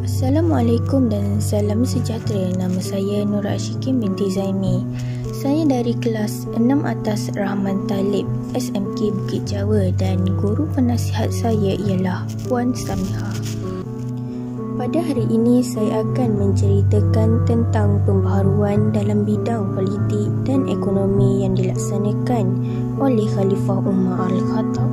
Assalamualaikum dan salam sejahtera. Nama saya Nura Ashikin binti Zaimi. Saya dari kelas 6 atas Rahman Talib SMK Bukit Jawa dan guru penasihat saya ialah Puan Samiha. Pada hari ini saya akan menceritakan tentang pembaharuan dalam bidang politik dan ekonomi yang dilaksanakan oleh Khalifah Umar Al-Khattab.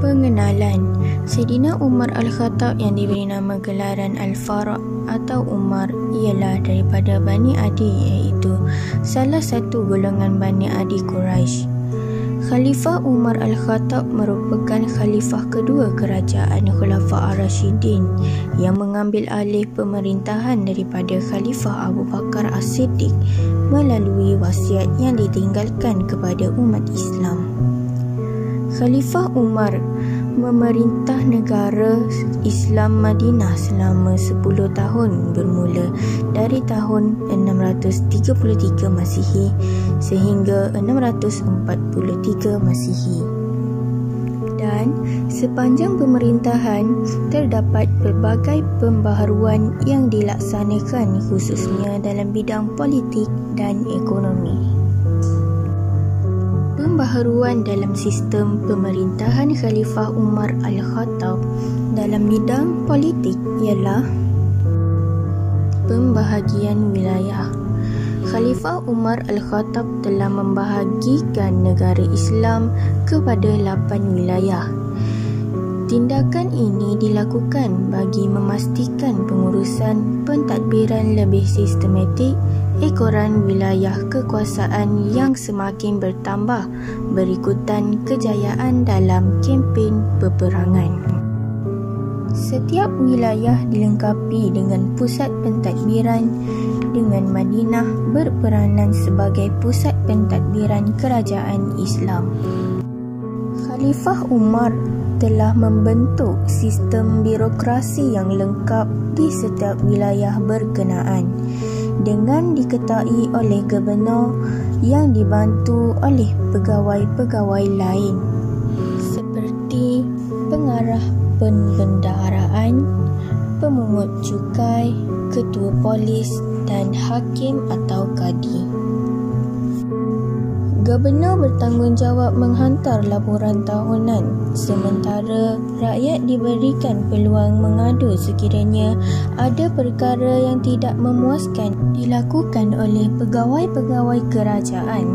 Pengenalan, Saidina Umar Al-Khattab yang diberi nama gelaran Al-Faruq atau Umar ialah daripada Bani Adi, iaitu salah satu golongan Bani Adi Quraisy. Khalifah Umar Al-Khattab merupakan khalifah kedua kerajaan Khulafa' Ar-Rasyidin yang mengambil alih pemerintahan daripada Khalifah Abu Bakar As-Siddiq melalui wasiat yang ditinggalkan kepada umat Islam. Khalifah Umar memerintah negara Islam Madinah selama 10 tahun bermula dari tahun 633 Masihi sehingga 643 Masihi. Dan sepanjang pemerintahan terdapat pelbagai pembaharuan yang dilaksanakan khususnya dalam bidang politik dan ekonomi. Pembaharuan dalam sistem pemerintahan Khalifah Umar Al-Khattab dalam bidang politik ialah pembahagian wilayah. Khalifah Umar Al-Khattab telah membahagikan negara Islam kepada 8 wilayah. Tindakan ini dilakukan bagi memastikan pengurusan pentadbiran lebih sistematik, ekoran wilayah kekuasaan yang semakin bertambah berikutan kejayaan dalam kempen peperangan. Setiap wilayah dilengkapi dengan pusat pentadbiran, dengan Madinah berperanan sebagai pusat pentadbiran kerajaan Islam. Khalifah Umar telah membentuk sistem birokrasi yang lengkap di setiap wilayah berkenaan dengan diketuai oleh gubernur yang dibantu oleh pegawai-pegawai lain seperti pengarah pembendaharaan, pemungut cukai, ketua polis dan hakim atau kadi. Gubernur bertanggungjawab menghantar laporan tahunan, sementara rakyat diberikan peluang mengadu sekiranya ada perkara yang tidak memuaskan dilakukan oleh pegawai-pegawai kerajaan.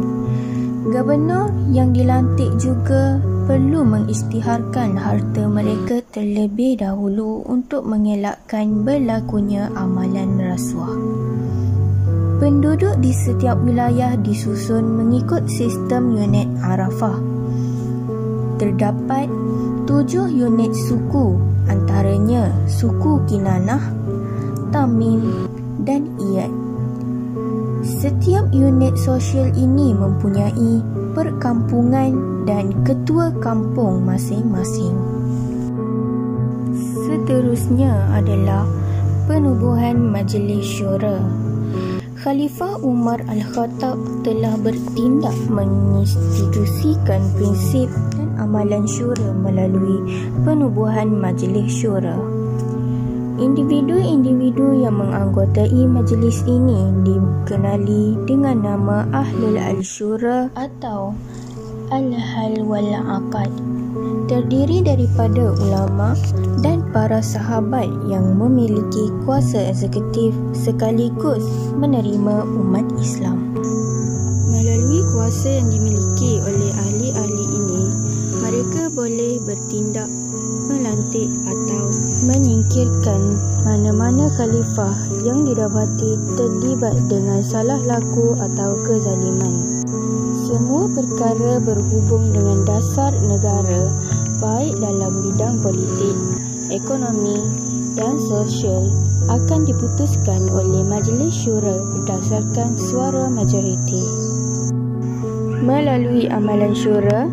Gubernur yang dilantik juga perlu mengisytiharkan harta mereka terlebih dahulu untuk mengelakkan berlakunya amalan rasuah. Penduduk di setiap wilayah disusun mengikut sistem unit Arafah. Terdapat 7 unit suku, antaranya suku Kinanah, Tamim dan Iyad. Setiap unit sosial ini mempunyai perkampungan dan ketua kampung masing-masing. Seterusnya adalah penubuhan Majlis Syura. Khalifah Umar Al-Khattab telah bertindak menginstitusikan prinsip dan amalan syura melalui penubuhan Majlis Syura. Individu-individu yang menganggotai majlis ini dikenali dengan nama Ahlul Al-Syura atau Al-Hal wal-Aqad. Terdiri daripada ulama dan para sahabat yang memiliki kuasa eksekutif sekaligus menerima umat Islam. Melalui kuasa yang dimiliki oleh ahli-ahli ini, mereka boleh bertindak melantik atau menyingkirkan mana-mana khalifah yang didapati terlibat dengan salah laku atau kezaliman. Semua perkara berhubung dengan dasar negara, baik dalam bidang politik, ekonomi dan sosial, akan diputuskan oleh Majlis Syura berdasarkan suara majoriti. Melalui amalan syura,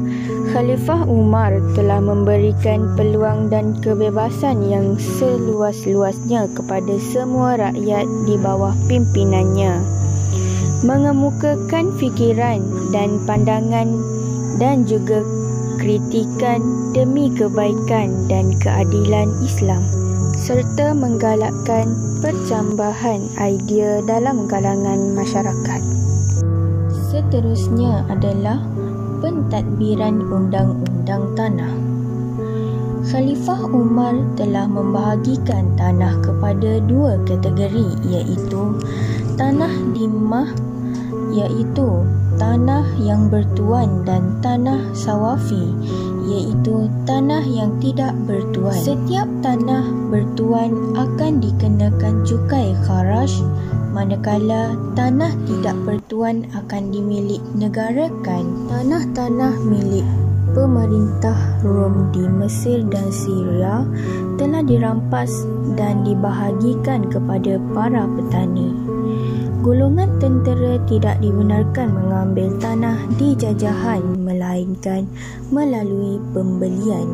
Khalifah Umar telah memberikan peluang dan kebebasan yang seluas-luasnya kepada semua rakyat di bawah pimpinannya, mengemukakan fikiran dan pandangan dan juga kritikan demi kebaikan dan keadilan Islam. serta menggalakkan percambahan idea dalam kalangan masyarakat. Seterusnya adalah pentadbiran undang-undang tanah. Khalifah Umar telah membahagikan tanah kepada dua kategori, iaitu tanah dimmah, iaitu tanah yang bertuan, dan tanah sawafi, iaitu tanah yang tidak bertuan. Setiap tanah bertuan akan dikenakan cukai kharaj, manakala tanah tidak bertuan akan dimilik negarakan. Tanah-tanah milik pemerintah Rom di Mesir dan Syria telah dirampas dan dibahagikan kepada para petani. Golongan tentera tidak dibenarkan mengambil tanah di jajahan melainkan melalui pembelian.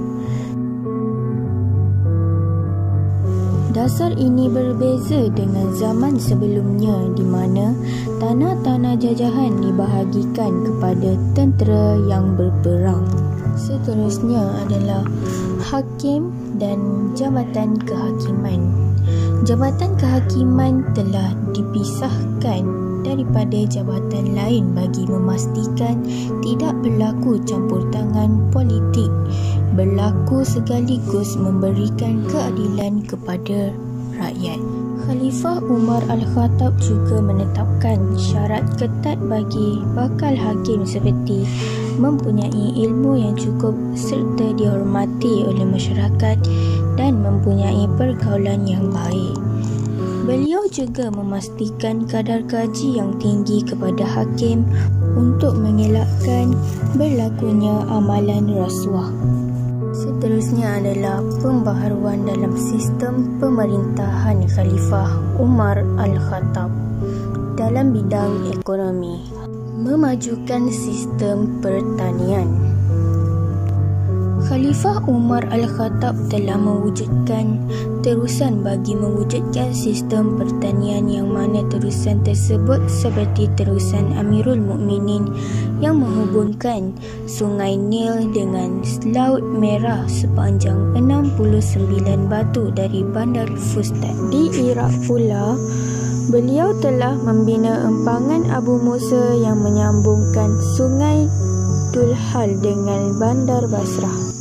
Dasar ini berbeza dengan zaman sebelumnya di mana tanah-tanah jajahan dibahagikan kepada tentera yang berperang. Seterusnya adalah hakim dan jabatan kehakiman. Jabatan kehakiman telah dipisahkan daripada jabatan lain bagi memastikan tidak berlaku campur tangan politik, berlaku sekaligus memberikan keadilan kepada rakyat. Khalifah Umar Al-Khattab juga menetapkan syarat ketat bagi bakal hakim seperti mempunyai ilmu yang cukup serta dihormati oleh masyarakat dan mempunyai pergaulan yang baik. Beliau juga memastikan kadar gaji yang tinggi kepada hakim untuk mengelakkan berlakunya amalan rasuah. Seterusnya adalah pembaharuan dalam sistem pemerintahan Khalifah Umar Al-Khattab dalam bidang ekonomi. Memajukan sistem pertanian. Khalifah Umar Al-Khattab telah mewujudkan terusan bagi mewujudkan sistem pertanian yang mana terusan tersebut seperti terusan Amirul Mukminin yang menghubungkan Sungai Nil dengan Laut Merah sepanjang 69 batu dari Bandar Fustat. Di Iraq pula, beliau telah membina empangan Abu Musa yang menyambungkan Sungai Dulhal dengan Bandar Basrah.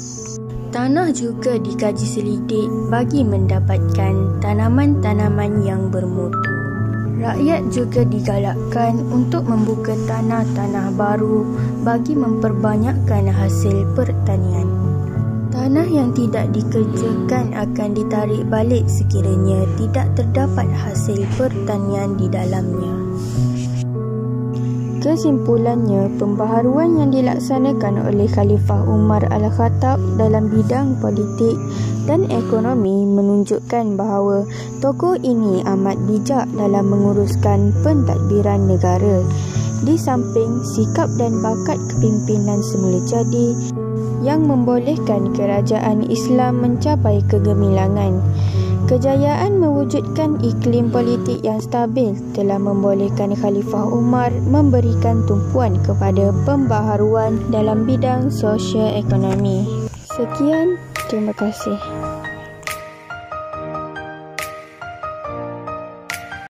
Tanah juga dikaji selidik bagi mendapatkan tanaman-tanaman yang bermutu. Rakyat juga digalakkan untuk membuka tanah-tanah baru bagi memperbanyakkan hasil pertanian. Tanah yang tidak dikerjakan akan ditarik balik sekiranya tidak terdapat hasil pertanian di dalamnya. Kesimpulannya, pembaharuan yang dilaksanakan oleh Khalifah Umar Al-Khattab dalam bidang politik dan ekonomi menunjukkan bahawa tokoh ini amat bijak dalam menguruskan pentadbiran negara. Di samping sikap dan bakat kepimpinan semula jadi yang membolehkan kerajaan Islam mencapai kegemilangan, kejayaan mewujudkan iklim politik yang stabil telah membolehkan Khalifah Umar memberikan tumpuan kepada pembaharuan dalam bidang sosio-ekonomi. Sekian, terima kasih.